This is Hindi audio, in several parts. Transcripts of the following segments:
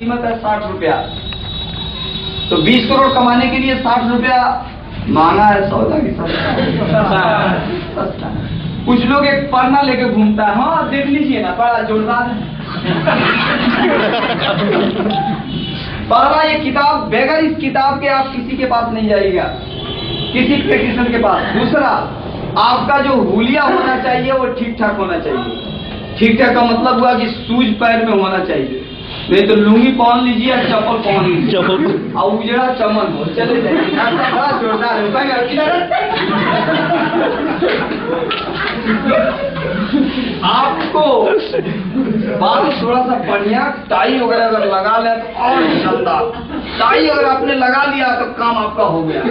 कीमत है 60 रुपया। तो 20 करोड़ कमाने के लिए 60 रुपया महंगा है, सौदा की सस्ता। कुछ लोग एक पन्ना लेके घूमता है, हाँ देख लीजिए ना बड़ा जोरदार है। पहला ये किताब, बगैर इस किताब के आप किसी के पास नहीं जाइएगा, किसी प्रैक्टिशनर के पास। दूसरा, आपका जो हुलिया होना चाहिए वो ठीक ठाक होना चाहिए। ठीक ठाक का मतलब हुआ कि सूझ पैर में होना चाहिए, नहीं तो लुंगी पहन लीजिए, चप्पल पहन लीजिए और उजड़ा चमन हो चले जाइए, बड़ा जोरदार है। आपको बाल थोड़ा सा बढ़िया टाई वगैरह अगर लगा ले तो और शानदार। टाई अगर आपने लगा लिया तो काम आपका हो गया।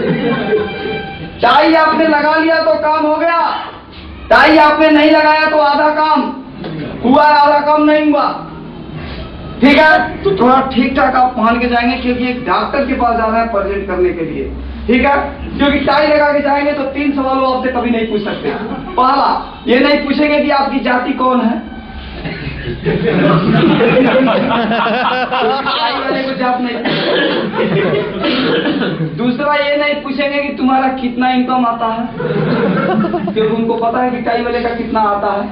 टाई आपने लगा लिया तो काम हो गया, टाई आपने नहीं लगाया तो आधा काम हुआ, आधा काम नहीं हुआ। ठीक है, तो थोड़ा ठीक ठाक आप पहन के जाएंगे, क्योंकि एक डॉक्टर के पास जाना है प्रेजेंट करने के लिए। ठीक है, क्योंकि टाई लगा के जाएंगे तो 3 सवाल वो आपसे कभी नहीं पूछ सकते। पहला, ये नहीं पूछेंगे कि आपकी जाति कौन है, वाले को जात नहीं। दूसरा, ये नहीं पूछेंगे कि तुम्हारा कितना इनकम आता है, क्योंकि उनको पता है कि टाई वाले का कितना आता है।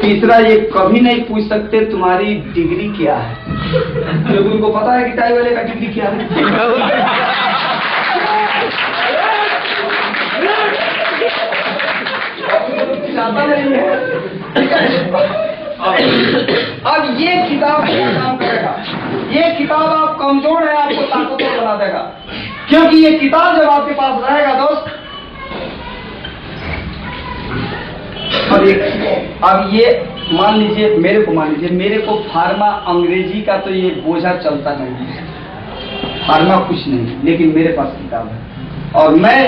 तीसरा, ये कभी नहीं पूछ सकते तुम्हारी डिग्री क्या है, क्योंकि उनको पता है कि टाई वाले का डिग्री क्या है। नहीं है। अब ये किताब क्या काम करेगा? ये किताब आप कमजोर है, आपको ताकतवर बना देगा, क्योंकि ये किताब जब आपके पास रहेगा दोस्त, अब ये मान लीजिए, मेरे को फार्मा अंग्रेजी का तो ये बोझा चलता नहीं है, फार्मा कुछ नहीं, लेकिन मेरे पास किताब है। और मैं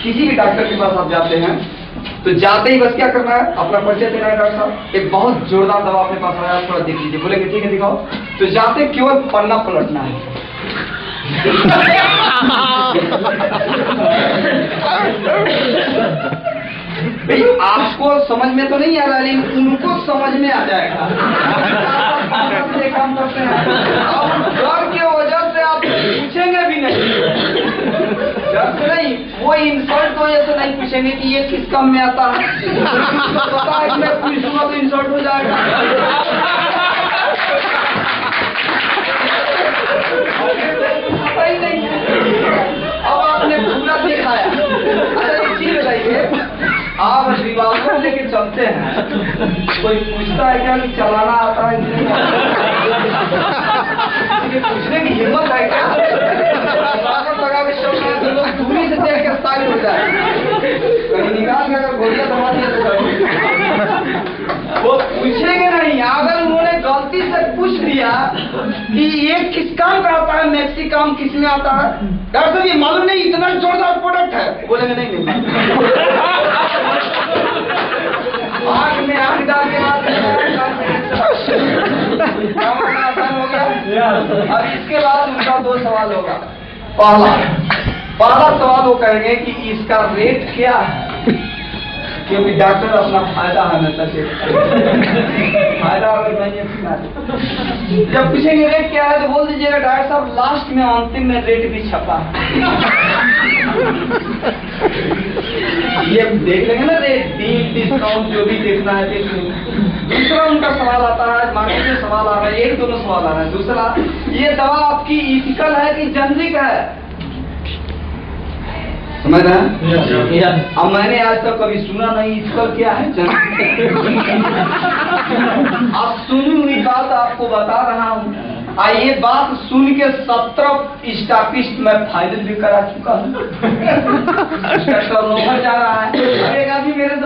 किसी भी डॉक्टर के पास आप जाते हैं तो जाते ही बस क्या करना है, अपना परिचय देना है। डॉक्टर साहब, एक बहुत जोरदार दवा अपने पास आया, थोड़ा देख लीजिए। बोलेंगे ठीक है दिखाओ, तो जाते केवल पन्ना पलटना है। भाई आपको समझ में तो नहीं आ रहा, लेकिन उनको समझ में आ जाएगा। काम करते हैं डर की वजह से आप पूछेंगे भी नहीं, डर से नहीं, वो इंसल्ट वजह से नहीं पूछेंगे कि ये किस काम में आता है। पता है कि मैं पूछूंगा तो इंसल्ट हो जाएगा। पता ही नहीं, अब आपने पूरा दिखाया। अच्छा एक चीज बताइए, आप विवादों को लेके चलते हैं, कोई पूछता है क्या कि चलाना आता है कि नहीं? पूछने की हिम्मत है क्या? लगा के चल रहे तो लोग दूरी से देख के साइड हो जाए, कहीं निकाल के अगर गोलियां दबा दिया तो वो पूछेंगे नहीं। अगर उन्होंने गलती से पूछ दिया कि ये किस काम का आता है, मैक्सी काम किस में आता है, डॉक्टर साहब ये मालूम नहीं, इतना जोरदार प्रोडक्ट है, बोलेंगे नहीं आग में आग डाल के आसान हो गया। अब इसके बाद उनका 2 सवाल होगा। पहला सवाल वो कहेंगे कि इसका रेट क्या है, क्योंकि डॉक्टर अपना फायदा हमेशा से फायदा अगर नहीं है। जब पूछेंगे रेट क्या है तो बोल दीजिएगा डॉक्टर साहब लास्ट में अंतिम में रेट भी छपा है। ये देख लेंगे ना रेट, डील डिस्काउंट जो भी देखना है देख लेंगे। दूसरा उनका सवाल आता है, मार्केट में सवाल आ रहा है, एक दोनों सवाल आ रहा है। दूसरा, ये दवा आपकी इथिकल है कि जेनरिक है, समझ रहे हैं? अब मैंने आज तक कभी सुना नहीं इथिकल क्या है। अब सुनी हुई बात आपको बता रहा हूँ। ये बात सुन के 17 स्टॉकिस्ट में फाइनल भी करा चुका हूँ। टर्नओवर जा रहा है, अभी मेरे से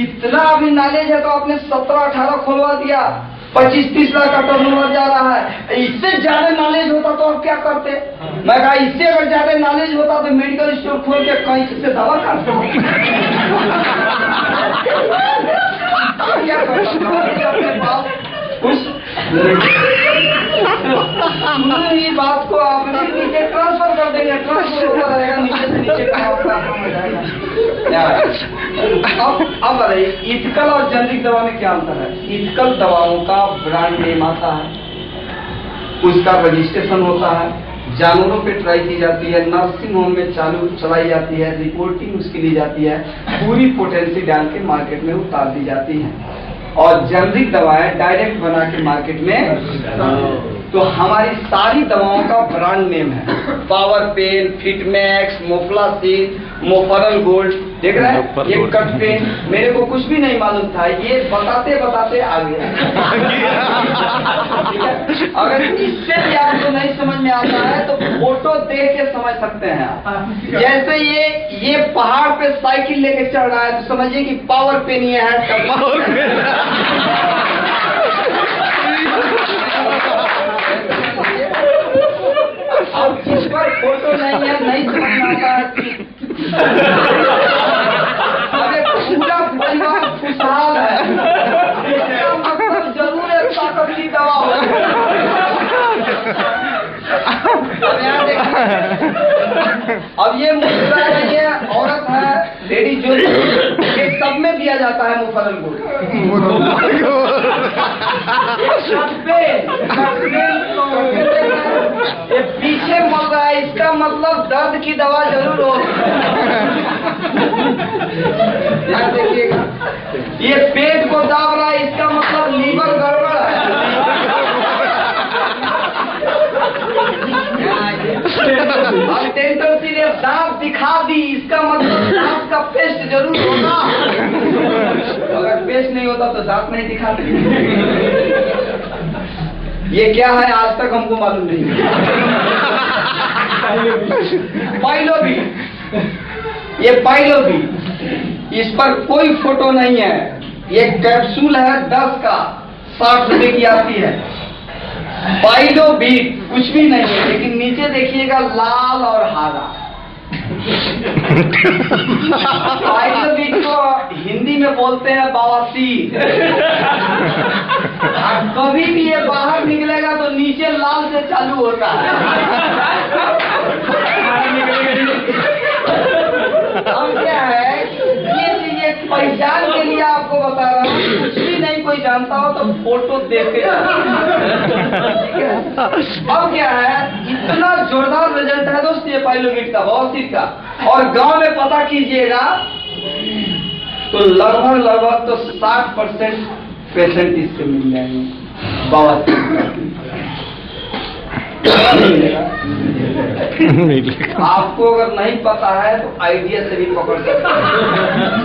इतना अभी नॉलेज है तो आपने 17-18 खोलवा दिया, 25-30 लाख का टर्नओवर जा रहा है। इससे ज्यादा नॉलेज होता तो आप क्या करते? मैं कहा इससे अगर ज्यादा नॉलेज होता तो मेडिकल स्टोर खोल के कहीं से दवा करता। क्या करता ये बात को आप नीचे ट्रांसफर कर देंगे, ट्रांसफर होता रहेगा, नीचे से नीचे काम हो जाएगा। अब बताइए, इथिकल और जेनरिक दवा में क्या अंतर है? इथिकल दवाओं का ब्रांड नेम आता है, उसका रजिस्ट्रेशन होता है, जानवरों पे ट्राई की जाती है, नर्सिंग होम में चलाई जाती है, रिपोर्टिंग उसकी ली जाती है, पूरी पोटेंसी डाल के मार्केट में उतार दी जाती है। और जेनरिक दवाएं डायरेक्ट बना के मार्केट में। तो हमारी सारी दवाओं का ब्रांड नेम है, पावर पेन, फिटमैक्स, मोफ्लासिन, मोफरल गोल्ड। देख रहे हैं ये कट पेन, मेरे को कुछ भी नहीं मालूम था, ये बताते बताते आ गया। अगर इससे भी आपको नहीं समझ में आता है तो फोटो देख के समझ सकते हैं आप। जैसे ये पहाड़ पे साइकिल लेके चढ़ रहा है तो समझिए कि पावर पेन ये है। अब जिस पर फोटो नहीं है, नहीं समझ में आता है। अरे पूरा परिवार खुशहाल है, इसका मतलब जरूर एक ताकत की दवा हो। अब यहाँ देखिए, अब ये मुस्कुरा रही है, औरत है, लेडी जो ये सब में दिया जाता है मोफरल गोल्ड। ये पीछे मर रहा है, इसका मतलब दर्द की दवा जरूर हो। यहाँ देखिएगा, ये पेट को दाब रहा है, इसका मतलब लीवर गड़बड़ है। अब डेंटल ने दांत दिखा दी, इसका मतलब दांत का पेस्ट जरूर होगा। अगर पेस्ट नहीं होता तो दांत नहीं दिखाते। ये क्या है आज तक हमको मालूम नहीं। पाइलोबी, ये पाइलोबी, इस पर कोई फोटो नहीं है। ये कैप्सूल है 10 का 60 रुपए की आती है। पाइलोबीट कुछ भी नहीं है, लेकिन नीचे देखिएगा लाल और हरा। पाइलोबीट को हिंदी में बोलते हैं बवासीर। कभी भी ये बाहर निकलेगा तो नीचे लाल से चालू होता है। अब क्या है, ये चीजें पहचान के लिए आपको बता रहा हूँ। कुछ भी नहीं कोई जानता हो तो फोटो देख के। अब क्या है, इतना जोरदार रिजल्ट है दोस्त ये पाइलोबीट का, बवासीर का। और गांव में पता कीजिएगा तो लगभग तो 60% पेशेंट इससे मिल जाएंगे बवासीर। आपको अगर नहीं पता है तो आइडिया से भी पकड़ सकते हैं।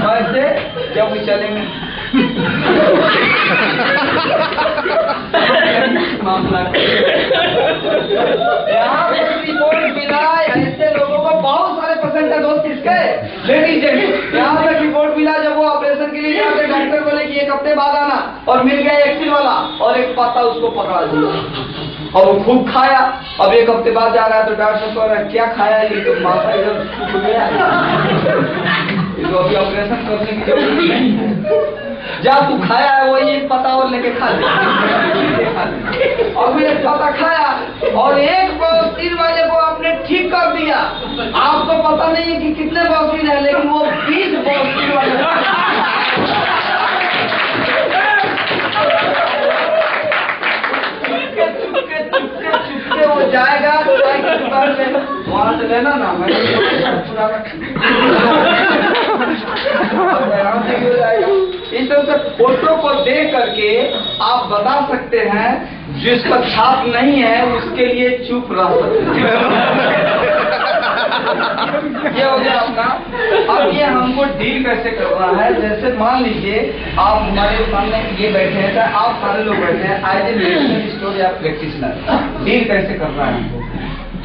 वैसे जब भी चलेंगे मामला यहाँ रिपोर्ट मिला, ऐसे लोगों को बहुत सारे परसेंट है दोस्त इसके। लेडीज यहाँ तक रिपोर्ट मिला, जब वो ऑपरेशन के लिए जाते डॉक्टर बोले कि 1 हफ्ते बाद आना, और मिल गया एक्सिल वाला और एक पत्ता उसको पकड़ा दिया और वो खूब खाया। अब 1 हफ्ते बाद जा रहा है तो डॉक्टर कह रहा है क्या खाया है, ये तो माथा इधर सूख गया, इसको अभी ऑपरेशन करने की जरूरत नहीं है, जा तू खाया है वो ये पता और लेके खा ले। और मैंने पता खाया और एक बवासीर वाले को आपने ठीक कर दिया। आपको पता नहीं है कि कितने बवासीर है, लेकिन वो 20 बवासीर वाले चुपके वो जाएगा चाय की दुकान में, वहां से लेना ना, मैं इस तरह से फोटो को देख करके आप बता सकते हैं, जिसका छाप नहीं है उसके लिए चुप रह सकते हैं। ये हो गया अपना। अब ये हमको डील कैसे करना है, जैसे मान लीजिए आप हमारे सामने ये बैठे हैं, तो आप सारे लोग बैठे हैं एज ए मेडिकल स्टोर या प्रैक्टिशनर। डील कैसे करना है हमको,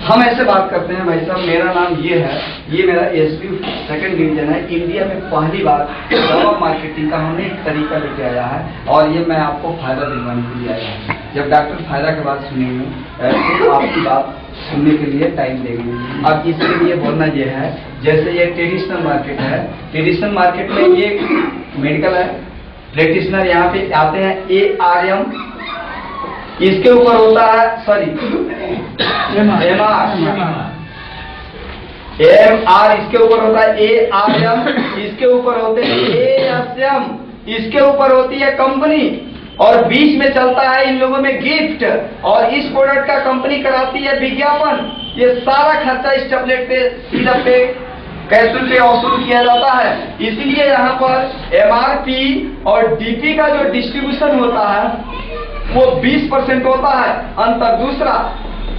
हम ऐसे बात करते हैं, भाई साहब मेरा नाम ये है, ये मेरा एसपी 2nd डिवीजन है, इंडिया में पहली बार दवा मार्केटिंग का हमने एक तरीका लेके आया है और ये मैं आपको फायदा दिलवाने के लिए आया हूँ। जब डॉक्टर फायदा के बाद सुनेंगे तो आपकी बात सुनने के लिए टाइम देंगे। अब इसके लिए बोलना ये है, जैसे ये ट्रेडिशनल मार्केट है, ट्रेडिशनल मार्केट में ये मेडिकल है, प्रैक्टिशनर यहाँ पे आते हैं ARM, इसके ऊपर होता है सॉरी MR, MR इसके ऊपर होता है ARM, इसके ऊपर होते हैं ASM, इसके ऊपर होती है कंपनी, और बीच में चलता है इन लोगों में गिफ्ट, और इस प्रोडक्ट का कंपनी कराती है विज्ञापन। ये सारा खर्चा इस टैबलेट पे, सिरप पे, कैप्सूल पे वसूल किया जाता है। इसलिए यहाँ पर MRP और DP का जो डिस्ट्रीब्यूशन होता है वो 20% होता है अंतर। दूसरा,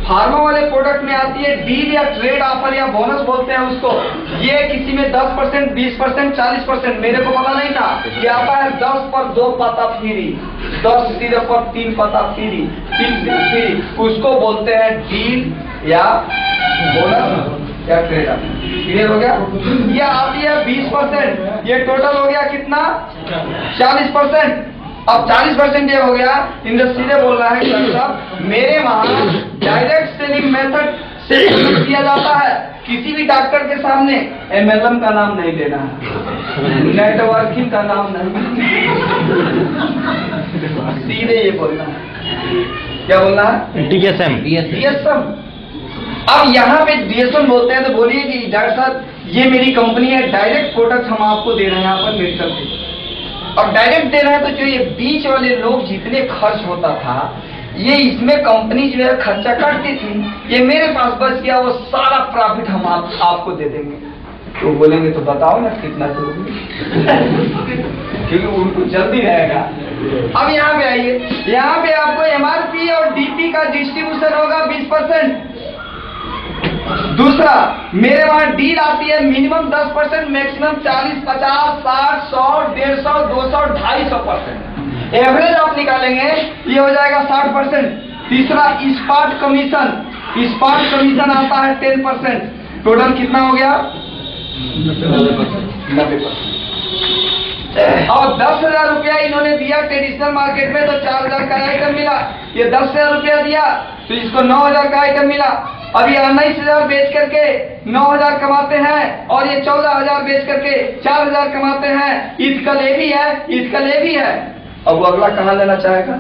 फार्मा वाले प्रोडक्ट में आती है डील या ट्रेड ऑफर या बोनस बोलते हैं उसको। ये किसी में 10%, 20%, 40%, मेरे को पता नहीं था। ये आता है 10 पर 2 पता फ्री, 10 सिरप पर 3 पता फ्री, 3 सिरप फ्री, उसको बोलते हैं डील या बोनस या ट्रेड ऑफर। क्लियर हो गया? ये आती है 20%, ये टोटल हो गया कितना? 40%। अब 40% ये हो गया। इंडस्ट्री ने बोल रहा है कि साहब मेरे वहां डायरेक्ट सेलिंग मेथड से किया जाता है, किसी भी डॉक्टर के सामने MLM का नाम नहीं लेना है, नेटवर्किंग का नाम नहीं, सीधे ये बोलना है। क्या बोलना है? DSM। अब यहाँ पे DSM बोलते हैं तो बोलिए कि डॉक्टर साहब ये मेरी कंपनी है, डायरेक्ट प्रोडक्ट हम आपको दे रहे हैं यहाँ पर मेडिकल पे, और डायरेक्ट दे रहे हैं, तो जो ये बीच वाले लोग जितने खर्च होता था ये इसमें कंपनी जो है खर्चा करती थी, ये मेरे पास बच गया, वो सारा प्रॉफिट हम आपको दे देंगे। तो बोलेंगे तो बताओ ना कितना दोगे, क्योंकि उनको जल्दी रहेगा। अब यहाँ पे आइए, यहाँ पे आपको MRP और DP का डिस्ट्रीब्यूशन होगा 20%। दूसरा, मेरे वहां डील आती है मिनिमम 10%, मैक्सिमम 40, 50, 60, 100, 150, 200, 250%। एवरेज आप निकालेंगे ये हो जाएगा 60%। तीसरा, स्पॉट कमीशन, स्पॉट कमीशन आता है 10%। टोटल कितना हो गया? 90%। और 10,000 रुपया इन्होंने दिया ट्रेडिशनल मार्केट में, तो 4,000 का आइटम मिला। ये 10,000 रुपया दिया तो इसको 9,000 का आइटम मिला। अब ये 19,000 बेच करके 9,000 कमाते हैं, और ये 14,000 बेच करके 4,000 कमाते हैं। इसका ले भी है, इसका ले भी है। अब वो अगला कहाँ लेना चाहेगा?